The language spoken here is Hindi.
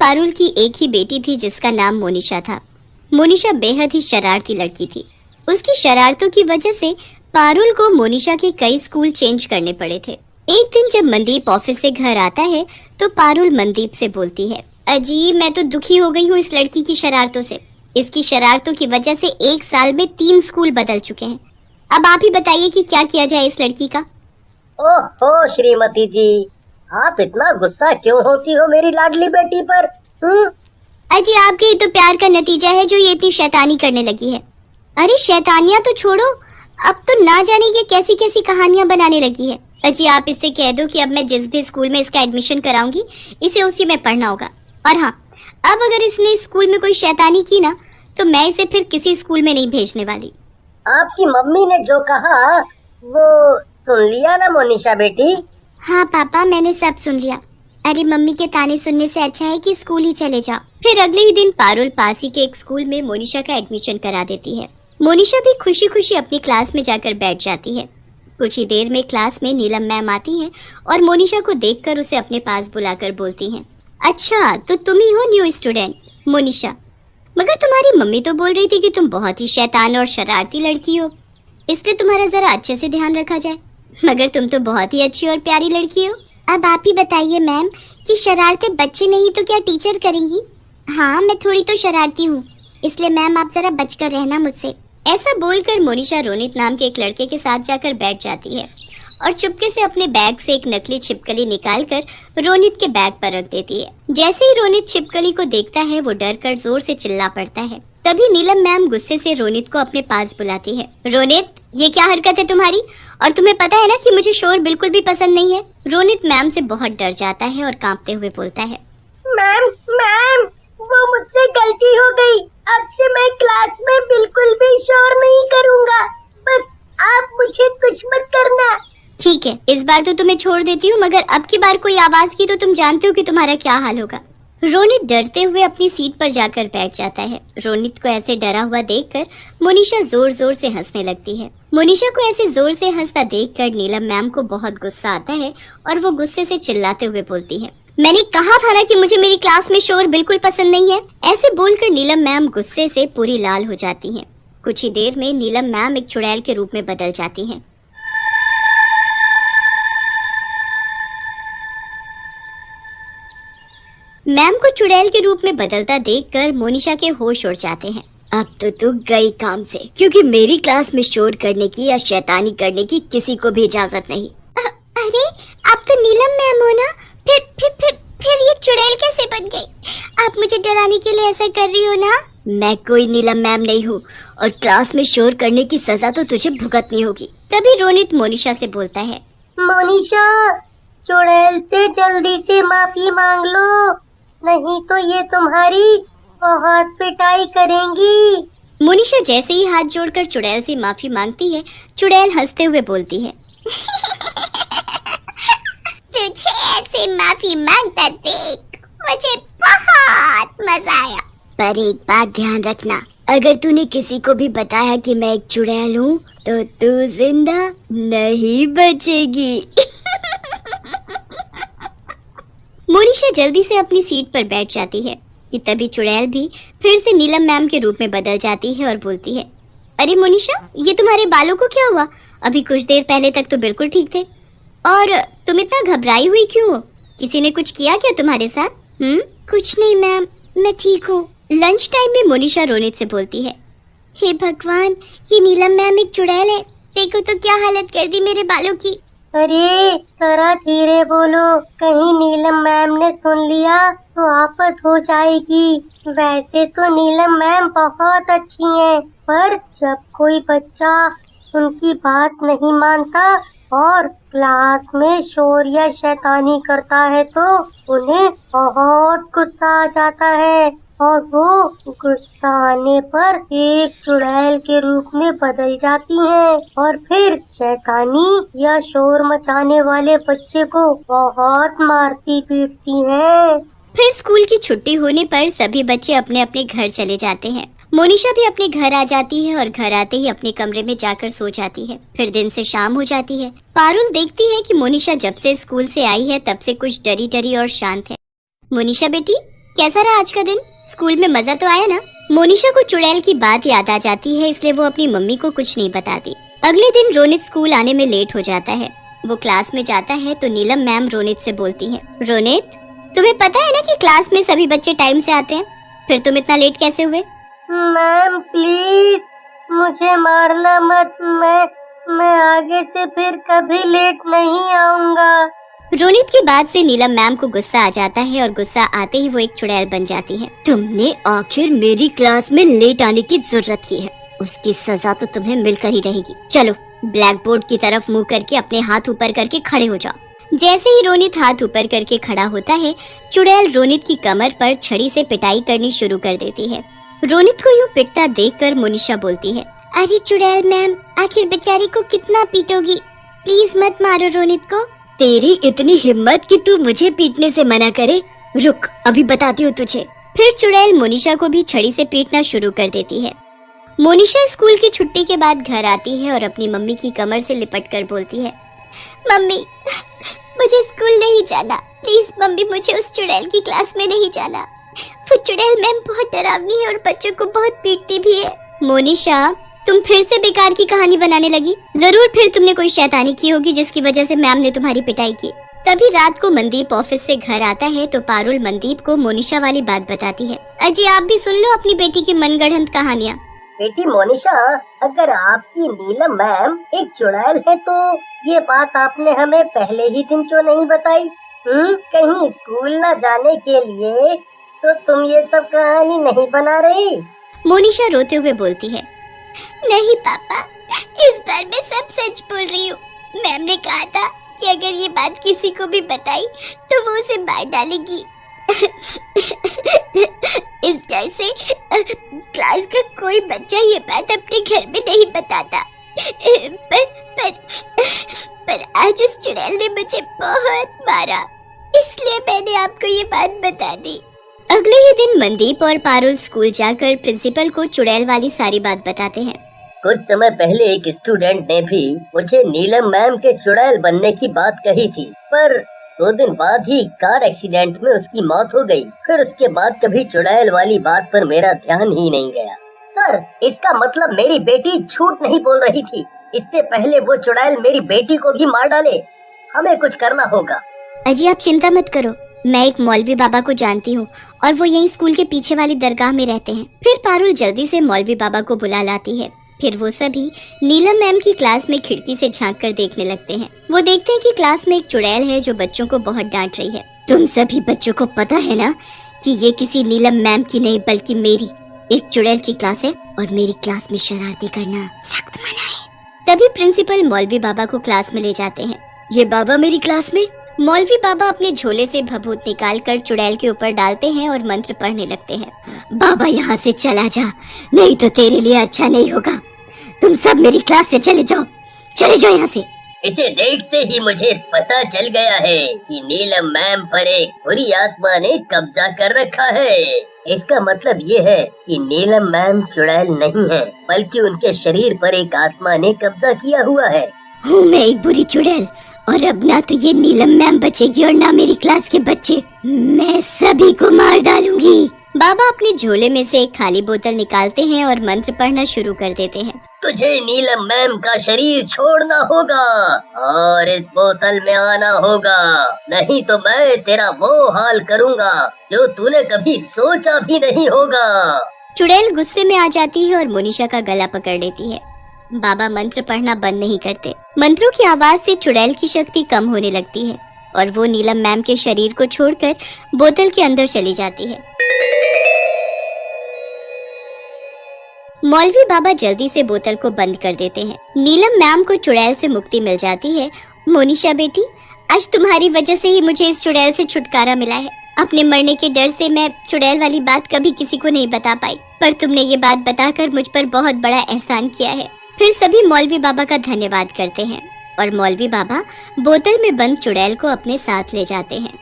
पारुल की एक ही बेटी थी जिसका नाम मोनिशा था। मोनिशा बेहद ही शरारती लड़की थी। उसकी शरारतों की वजह से पारुल को मोनिशा के कई स्कूल चेंज करने पड़े थे। एक दिन जब मनदीप ऑफिस से घर आता है तो पारुल मनदीप से बोलती है, अजी मैं तो दुखी हो गई हूँ इस लड़की की शरारतों से। इसकी शरारतों की वजह से एक साल में 3 स्कूल बदल चुके हैं। अब आप ही बताइए कि क्या किया जाए इस लड़की का। ओहो श्रीमती जी, आप इतना गुस्सा क्यों होती हो मेरी लाडली बेटी पर? अजी आपके ही तो प्यार का नतीजा है जो ये इतनी शैतानी करने लगी है। अरे शैतानियां तो छोड़ो, अब तो ना जाने ये कैसी कैसी कहानियां बनाने लगी है। अजी आप इससे कह दो कि अब मैं जिस भी स्कूल में इसका एडमिशन कराऊंगी इसे उसी में पढ़ना होगा। और हाँ, अब अगर इसने स्कूल में कोई शैतानी की ना तो मैं इसे फिर किसी स्कूल में नहीं भेजने वाली। आपकी मम्मी ने जो कहा वो सुन लिया ना मोनिशा बेटी? हाँ पापा, मैंने सब सुन लिया। अरे मम्मी के ताने सुनने से अच्छा है कि स्कूल ही चले जाओ। फिर अगले ही दिन पारुल पास ही के एक स्कूल में मोनिशा का एडमिशन करा देती है। मोनिशा भी खुशी खुशी अपनी क्लास में जाकर बैठ जाती है। कुछ ही देर में क्लास में नीलम मैम आती हैं और मोनिशा को देखकर उसे अपने पास बुलाकर बोलती हैं, अच्छा तो तुम ही हो न्यू स्टूडेंट मोनिशा, मगर तुम्हारी मम्मी तो बोल रही थी कि तुम बहुत ही शैतान और शरारती लड़की हो, इसलिए तुम्हारा जरा अच्छे से ध्यान रखा जाए, मगर तुम तो बहुत ही अच्छी और प्यारी लड़की हो। अब आप ही बताइए मैम कि शरारतें बच्चे नहीं तो क्या टीचर करेंगी? हाँ मैं थोड़ी तो शरारती हूँ, इसलिए मैम आप जरा बचकर रहना मुझसे। ऐसा बोलकर मोनिशा रोनित नाम के एक लड़के के साथ जाकर बैठ जाती है और चुपके से अपने बैग से एक नकली छिपकली निकालकर रोनित के बैग पर रख देती है। जैसे ही रोनित छिपकली को देखता है वो डर कर जोर से चिल्ला पड़ता है। तभी नीलम मैम गुस्से से रोनित को अपने पास बुलाती है। रोनित, ये क्या हरकत है तुम्हारी? और तुम्हें पता है ना कि मुझे शोर बिल्कुल भी पसंद नहीं है। रोनित मैम से बहुत डर जाता है और कांपते हुए बोलता है, मैम मैम वो मुझसे गलती हो गई, अब से मैं क्लास में बिल्कुल भी शोर नहीं करूँगा, बस आप मुझे कुछ मत करना। ठीक है, इस बार तो तुम्हें छोड़ देती हूँ, मगर अब की बार कोई आवाज की तो तुम जानते हो कि तुम्हारा क्या हाल होगा। रोनित डरते हुए अपनी सीट पर जाकर बैठ जाता है। रोनित को ऐसे डरा हुआ देखकर मोनिशा जोर जोर से हंसने लगती है। मोनिशा को ऐसे जोर से हंसता देखकर नीलम मैम को बहुत गुस्सा आता है और वो गुस्से से चिल्लाते हुए बोलती है, मैंने कहा था ना कि मुझे मेरी क्लास में शोर बिल्कुल पसंद नहीं है। ऐसे बोलकर नीलम मैम गुस्से से पूरी लाल हो जाती हैं। कुछ ही देर में नीलम मैम एक चुड़ैल के रूप में बदल जाती हैं। मैम को चुड़ैल के रूप में बदलता देखकर मोनिशा के होश उड़ जाते हैं। अब तो तू गई काम से, क्योंकि मेरी क्लास में शोर करने की या शैतानी करने की किसी को भी इजाजत नहीं। अरे आप तो नीलम मैम हो ना, फिर ये चुड़ैल कैसे बन गई? आप मुझे डराने के लिए ऐसा कर रही हो ना? मैं कोई नीलम मैम नहीं हूँ और क्लास में शोर करने की सजा तो तुझे भुगतनी होगी। तभी रोनित मोनिशा से बोलता है, मोनिशा चुड़ैल से जल्दी से माफी मांग लो, नहीं तो ये तुम्हारी बहुत पिटाई करेंगी। मोनिशा जैसे ही हाथ जोड़कर चुड़ैल से माफी मांगती है, चुड़ैल हंसते हुए बोलती है, तुझे ऐसे माफी मांगता देख मुझे बहुत मजा आया। पर एक बात ध्यान रखना, अगर तूने किसी को भी बताया कि मैं एक चुड़ैल हूँ तो तू जिंदा नहीं बचेगी। मोनिशा जल्दी से अपनी सीट पर बैठ जाती है कि तभी चुड़ैल भी फिर से नीलम मैम के रूप में बदल जाती है और बोलती है, अरे मोनिशा ये तुम्हारे बालों को क्या हुआ? अभी कुछ देर पहले तक तो बिल्कुल ठीक थे, और तुम इतना घबराई हुई क्यों हो? किसी ने कुछ किया क्या तुम्हारे साथ? कुछ नहीं मैम, मैं ठीक हूँ। लंच टाइम में मोनिशा रोनित से बोलती है, हे भगवान ये नीलम मैम एक चुड़ैल है, देखो तो क्या हालत कर दी मेरे बालों की। अरे जरा धीरे बोलो, कहीं नीलम मैम ने सुन लिया तो आफत हो जाएगी। वैसे तो नीलम मैम बहुत अच्छी हैं, पर जब कोई बच्चा उनकी बात नहीं मानता और क्लास में शोर या शैतानी करता है तो उन्हें बहुत गुस्सा आ जाता है और वो गुस्सा आने पर एक चुड़ैल के रूप में बदल जाती हैं और फिर शैतानी या शोर मचाने वाले बच्चे को बहुत मारती पीटती हैं। फिर स्कूल की छुट्टी होने पर सभी बच्चे अपने अपने घर चले जाते हैं। मोनिशा भी अपने घर आ जाती है और घर आते ही अपने कमरे में जाकर सो जाती है। फिर दिन से शाम हो जाती है। पारुल देखती है कि मोनिशा जब से स्कूल से आई है तब से कुछ डरी डरी और शांत है। मोनिशा बेटी, कैसा रहा आज का दिन? स्कूल में मजा तो आया ना? मोनिशा को चुड़ैल की बात याद आ जाती है, इसलिए वो अपनी मम्मी को कुछ नहीं बताती। अगले दिन रोनित स्कूल आने में लेट हो जाता है। वो क्लास में जाता है तो नीलम मैम रोनित से बोलती है, रोनित, तुम्हें पता है ना कि क्लास में सभी बच्चे टाइम से आते हैं, फिर तुम इतना लेट कैसे हुए? मैम प्लीज मुझे मारना मत, मैं आगे से फिर कभी लेट नहीं आऊंगा। रोनित की बात से नीलम मैम को गुस्सा आ जाता है और गुस्सा आते ही वो एक चुड़ैल बन जाती है। तुमने आखिर मेरी क्लास में लेट आने की जरूरत की है, उसकी सजा तो तुम्हें मिलकर ही रहेगी। चलो ब्लैक बोर्ड की तरफ मुंह करके अपने हाथ ऊपर करके खड़े हो जाओ। जैसे ही रोनित हाथ ऊपर करके खड़ा होता है, चुड़ैल रोनित की कमर पर छड़ी से पिटाई करनी शुरू कर देती है। रोनित को यूँ पिटता देखकर मोनिशा बोलती है, अरे चुड़ैल मैम, आखिर बेचारी को कितना पीटोगी, प्लीज मत मारो रोनित को। तेरी इतनी हिम्मत कि तू मुझे पीटने से मना करे? रुक, अभी बताती हूँ तुझे। फिर चुड़ैल मोनिशा को भी छड़ी से पीटना शुरू कर देती है। मोनिशा स्कूल की छुट्टी के बाद घर आती है और अपनी मम्मी की कमर से लिपट कर बोलती है, मम्मी मुझे स्कूल नहीं जाना, प्लीज मम्मी मुझे उस चुड़ैल की क्लास में नहीं जाना। वो चुड़ैल मैम बहुत डरावनी है और बच्चों को बहुत पीटती भी है। मोनिशा, तुम फिर से बेकार की कहानी बनाने लगी। जरूर फिर तुमने कोई शैतानी की होगी जिसकी वजह से मैम ने तुम्हारी पिटाई की। तभी रात को मनदीप ऑफिस से घर आता है तो पारुल मनदीप को मोनिशा वाली बात बताती है। अजी आप भी सुन लो अपनी बेटी की मनगढ़ंत कहानियाँ। बेटी मोनिशा, अगर आपकी नीलम मैम एक चुड़ैल है तो ये बात आपने हमें पहले ही दिन क्यों नहीं बताई? कहीं स्कूल न जाने के लिए तो तुम ये सब कहानी नहीं बना रही? मोनिशा रोते हुए बोलती है, नहीं पापा, इस बार मैं सब सच बोल रही हूँ। मैम ने कहा था कि अगर ये बात किसी को भी बताई तो वो उसे मार डालेगी। इस डर से क्लास का कोई बच्चा ये बात अपने घर में नहीं बताता। पर आज उस चुड़ैल ने मुझे बहुत मारा, इसलिए मैंने आपको ये बात बता दी। अगले ही दिन मनदीप और पारुल स्कूल जाकर प्रिंसिपल को चुड़ैल वाली सारी बात बताते हैं। कुछ समय पहले एक स्टूडेंट ने भी मुझे नीलम मैम के चुड़ैल बनने की बात कही थी, पर 2 दिन बाद ही कार एक्सीडेंट में उसकी मौत हो गई। फिर उसके बाद कभी चुड़ैल वाली बात पर मेरा ध्यान ही नहीं गया। सर, इसका मतलब मेरी बेटी झूठ नहीं बोल रही थी। इससे पहले वो चुड़ैल मेरी बेटी को भी मार डाले। हमें कुछ करना होगा। अजी आप चिंता मत करो, मैं एक मौलवी बाबा को जानती हूँ और वो यहीं स्कूल के पीछे वाली दरगाह में रहते हैं। फिर पारुल जल्दी से मौलवी बाबा को बुला लाती है। फिर वो सभी नीलम मैम की क्लास में खिड़की से झांक कर देखने लगते हैं। वो देखते हैं कि क्लास में एक चुड़ैल है जो बच्चों को बहुत डांट रही है। तुम सभी बच्चों को पता है ना कि ये किसी नीलम मैम की नहीं बल्कि मेरी एक चुड़ैल की क्लास है और मेरी क्लास में शरारती करना सख्त मना है। तभी प्रिंसिपल मौलवी बाबा को क्लास में ले जाते हैं। ये बाबा मेरी क्लास में? मौलवी बाबा अपने झोले से भभूत निकालकर चुड़ैल के ऊपर डालते हैं और मंत्र पढ़ने लगते हैं। बाबा यहाँ से चला जा, नहीं तो तेरे लिए अच्छा नहीं होगा। तुम सब मेरी क्लास से चले जाओ यहाँ से। इसे देखते ही मुझे पता चल गया है कि नीलम मैम पर एक बुरी आत्मा ने कब्जा कर रखा है। इसका मतलब ये है कि नीलम मैम चुड़ैल नहीं है, बल्कि उनके शरीर पर एक आत्मा ने कब्जा किया हुआ है। हूँ मैं एक बुरी चुड़ैल और अब ना तो ये नीलम मैम बचेगी और ना मेरी क्लास के बच्चे। मैं सभी को मार डालूंगी। बाबा अपने झोले में से एक खाली बोतल निकालते हैं और मंत्र पढ़ना शुरू कर देते हैं। तुझे नीलम मैम का शरीर छोड़ना होगा और इस बोतल में आना होगा, नहीं तो मैं तेरा वो हाल करूँगा जो तूने कभी सोचा भी नहीं होगा। चुड़ैल गुस्से में आ जाती है और मोनिशा का गला पकड़ लेती है। बाबा मंत्र पढ़ना बंद नहीं करते। मंत्रों की आवाज से चुड़ैल की शक्ति कम होने लगती है और वो नीलम मैम के शरीर को छोड़कर बोतल के अंदर चली जाती है। मौलवी बाबा जल्दी से बोतल को बंद कर देते हैं। नीलम मैम को चुड़ैल से मुक्ति मिल जाती है। मोनिशा बेटी, आज तुम्हारी वजह से ही मुझे इस चुड़ैल से छुटकारा मिला है। अपने मरने के डर से मैं चुड़ैल वाली बात कभी किसी को नहीं बता पाई, पर तुमने ये बात बताकर मुझ पर बहुत बड़ा एहसान किया है। फिर सभी मौलवी बाबा का धन्यवाद करते हैं और मौलवी बाबा बोतल में बंद चुड़ैल को अपने साथ ले जाते हैं।